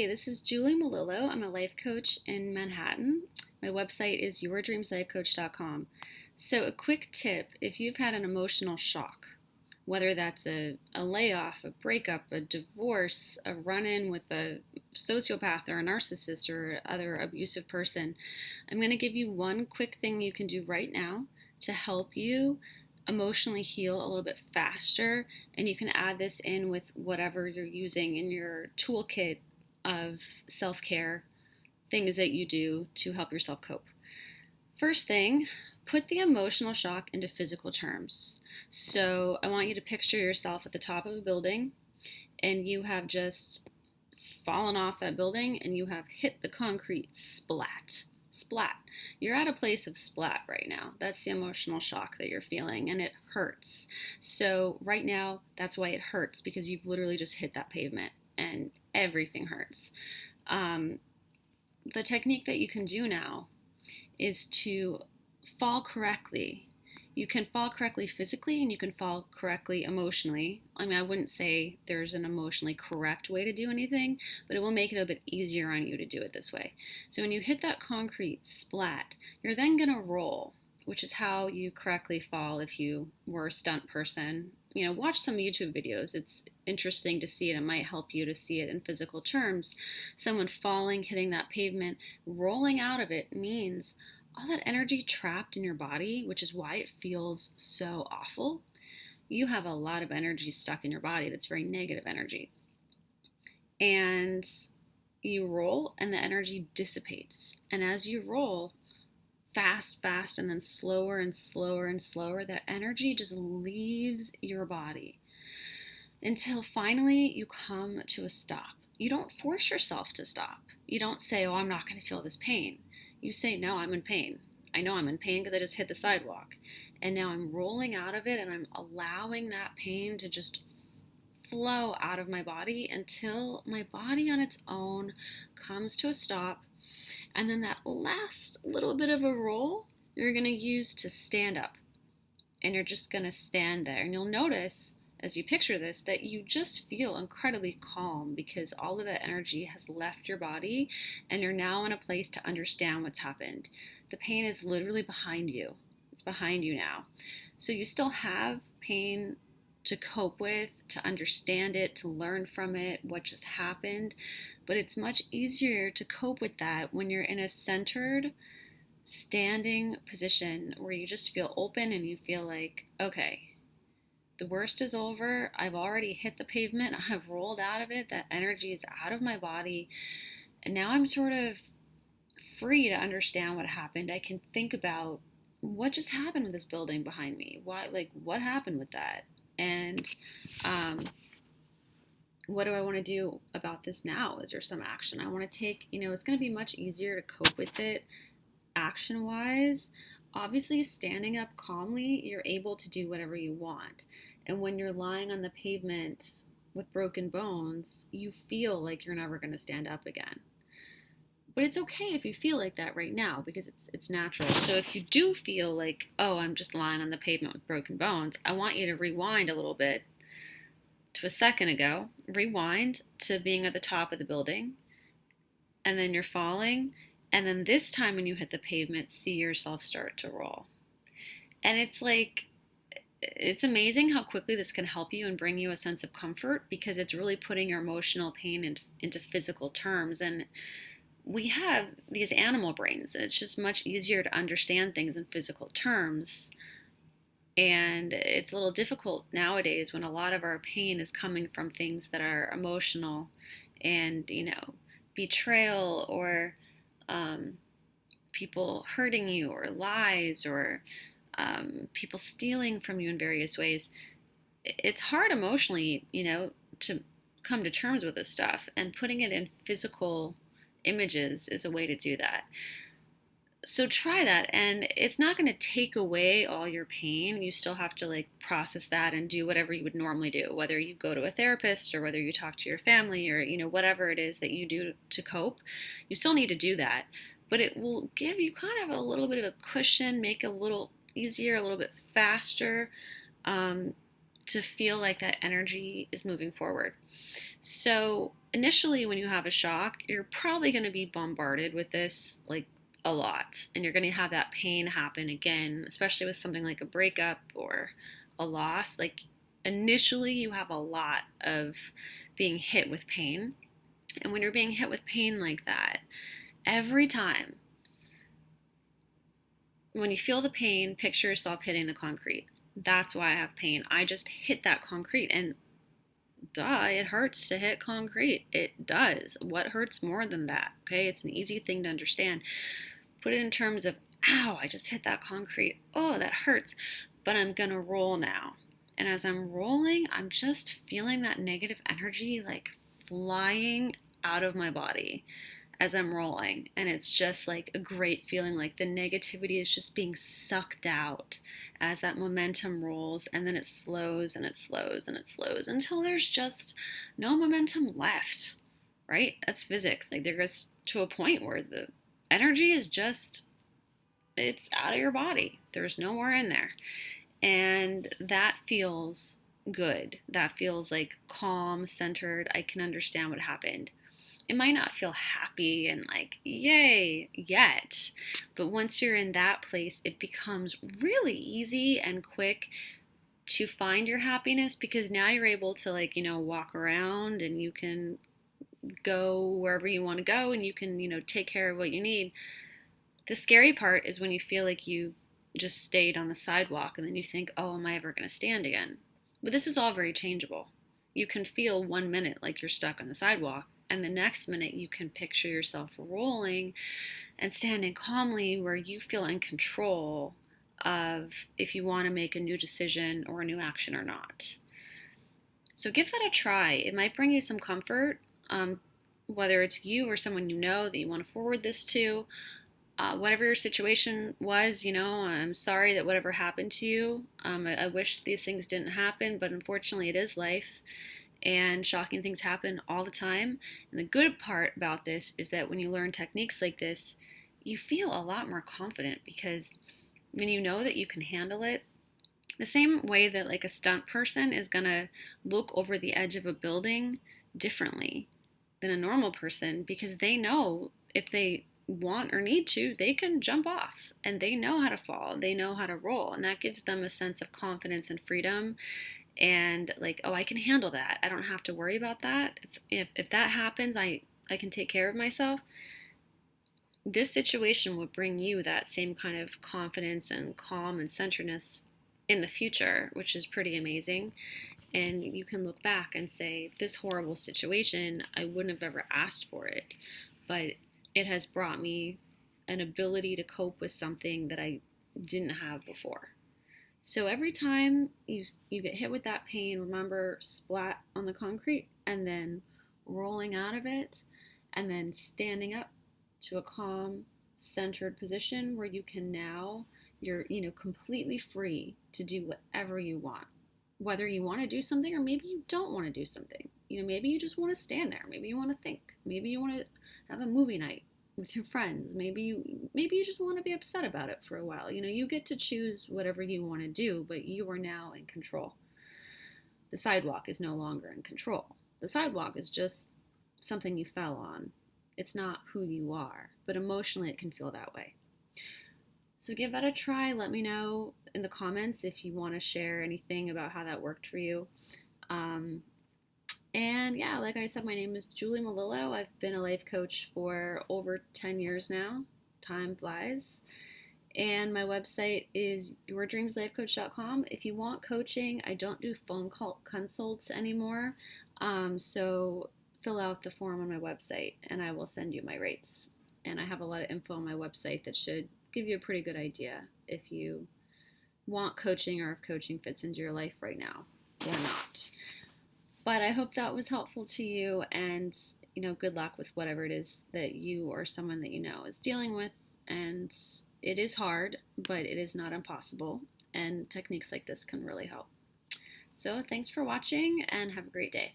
Hey, this is Julie Malillo. I'm a life coach in Manhattan. My website is yourdreamslifecoach.com. So, a quick tip if you've had an emotional shock, whether that's a layoff, a breakup, a divorce, a run in with a sociopath or a narcissist or other abusive person, I'm going to give you one quick thing you can do right now to help you emotionally heal a little bit faster. And you can add this in with whatever you're using in your toolkit of self care, things that you do to help yourself cope. First thing, put the emotional shock into physical terms. So I want you to picture yourself at the top of a building and you have just fallen off that building and you have hit the concrete splat. Splat. You're at a place of splat right now. That's the emotional shock that you're feeling, and it hurts. So, right now, that's why it hurts, because you've literally just hit that pavement and everything hurts. The technique that you can do now is to fall correctly. You can fall correctly physically and you can fall correctly emotionally. I mean, I wouldn't say there's an emotionally correct way to do anything, but it will make it a bit easier on you to do it this way. So when you hit that concrete splat, you're then going to roll, which is how you correctly fall if you were a stunt person. Watch some YouTube videos. It's interesting to see it. It might help you to see it in physical terms. Someone falling, hitting that pavement, rolling out of it means all that energy trapped in your body, which is why it feels so awful. You have a lot of energy stuck in your body that's very negative energy. And you roll and the energy dissipates. And as you roll, fast, and then slower and slower and slower, that energy just leaves your body until finally you come to a stop. You don't force yourself to stop. You don't say, oh, I'm not going to feel this pain. You say, no, I'm in pain. I know I'm in pain because I just hit the sidewalk. And now I'm rolling out of it and I'm allowing that pain to just flow out of my body until my body on its own comes to a stop. And then that last little bit of a roll, you're going to use to stand up. And you're just going to stand there. And you'll notice, as you picture this, that you just feel incredibly calm because all of that energy has left your body and you're now in a place to understand what's happened. The pain is literally behind you. It's behind you now. So you still have pain to cope with, to understand it, to learn from it, what just happened. But it's much easier to cope with that when you're in a centered, standing position where you just feel open and you feel like, okay, the worst is over. I've already hit the pavement. I've rolled out of it. That energy is out of my body. And now I'm sort of free to understand what happened. I can think about what just happened with this building behind me. What happened with that? And what do I want to do about this now? Is there some action I want to take? It's going to be much easier to cope with it action-wise. Obviously, standing up calmly, you're able to do whatever you want. And when you're lying on the pavement with broken bones, you feel like you're never going to stand up again. But it's okay if you feel like that right now because it's natural. So if you do feel like, oh, I'm just lying on the pavement with broken bones, I want you to rewind a little bit to a second ago. Rewind to being at the top of the building. And then you're falling. And then this time when you hit the pavement, see yourself start to roll. And it's amazing how quickly this can help you and bring you a sense of comfort because it's really putting your emotional pain into physical terms. And we have these animal brains, and it's just much easier to understand things in physical terms. And it's a little difficult nowadays when a lot of our pain is coming from things that are emotional and, betrayal or people hurting you or lies or people stealing from you in various ways. It's hard emotionally, to come to terms with this stuff, and putting it in physical images is a way to do that. So try that, and it's not going to take away all your pain. You still have to process that and do whatever you would normally do, whether you go to a therapist or whether you talk to your family or whatever it is that you do to cope. You still need to do that, but it will give you kind of a little bit of a cushion, make it a little easier, a little bit faster to feel like that energy is moving forward. So initially, when you have a shock, you're probably going to be bombarded with this like a lot, and you're going to have that pain happen again, especially with something like a breakup or a loss. Like initially, you have a lot of being hit with pain. And when you're being hit with pain like that, every time when you feel the pain, picture yourself hitting the concrete. That's why I have pain. I just hit that concrete, and duh, it hurts to hit concrete. It does. What hurts more than that? Okay, it's an easy thing to understand. Put it in terms of, ow, I just hit that concrete. Oh, that hurts. But I'm going to roll now. And as I'm rolling, I'm just feeling that negative energy like flying out of my body as I'm rolling. And it's just like a great feeling, like the negativity is just being sucked out as that momentum rolls, and then it slows and it slows and it slows until there's just no momentum left, right? That's physics. Like there goes to a point where the energy is just, it's out of your body. There's no more in there. And that feels good. That feels like calm, centered. I can understand what happened. It might not feel happy and like, yay, yet. But once you're in that place, it becomes really easy and quick to find your happiness, because now you're able to, like, walk around and you can go wherever you want to go, and you can, take care of what you need. The scary part is when you feel like you've just stayed on the sidewalk and then you think, oh, am I ever going to stand again? But this is all very changeable. You can feel 1 minute like you're stuck on the sidewalk, and the next minute you can picture yourself rolling and standing calmly where you feel in control of if you want to make a new decision or a new action or not. So give that a try. It might bring you some comfort, whether it's you or someone you know that you want to forward this to. Whatever your situation was, I'm sorry that whatever happened to you. I wish these things didn't happen, but unfortunately it is life, and shocking things happen all the time. And the good part about this is that when you learn techniques like this, you feel a lot more confident, because when you know that you can handle it, the same way that like a stunt person is going to look over the edge of a building differently than a normal person, because they know if they want or need to, they can jump off, and they know how to fall, they know how to roll, and that gives them a sense of confidence and freedom, and like, oh, I can handle that. I don't have to worry about that. If that happens, I can take care of myself. This situation will bring you that same kind of confidence and calm and centeredness in the future, which is pretty amazing. And you can look back and say, this horrible situation, I wouldn't have ever asked for it, but it has brought me an ability to cope with something that I didn't have before. So every time you get hit with that pain, remember, splat on the concrete and then rolling out of it, and then standing up to a calm, centered position where you can now, you're completely free to do whatever you want. Whether you want to do something or maybe you don't want to do something. Maybe you just want to stand there. Maybe you want to think. Maybe you want to have a movie night with your friends. Maybe you just want to be upset about it for a while. You get to choose whatever you want to do, but you are now in control. The sidewalk is no longer in control. The sidewalk is just something you fell on. It's not who you are, but emotionally it can feel that way. So give that a try. Let me know in the comments if you want to share anything about how that worked for you. And yeah, like I said, my name is Julie Melillo. I've been a life coach for over 10 years now. Time flies. And my website is yourdreamslifecoach.com. If you want coaching, I don't do phone call consults anymore. So fill out the form on my website and I will send you my rates. And I have a lot of info on my website that should give you a pretty good idea if you want coaching or if coaching fits into your life right now or not. But I hope that was helpful to you, and good luck with whatever it is that you or someone that you know is dealing with. And it is hard, but it is not impossible, and techniques like this can really help. So thanks for watching and have a great day.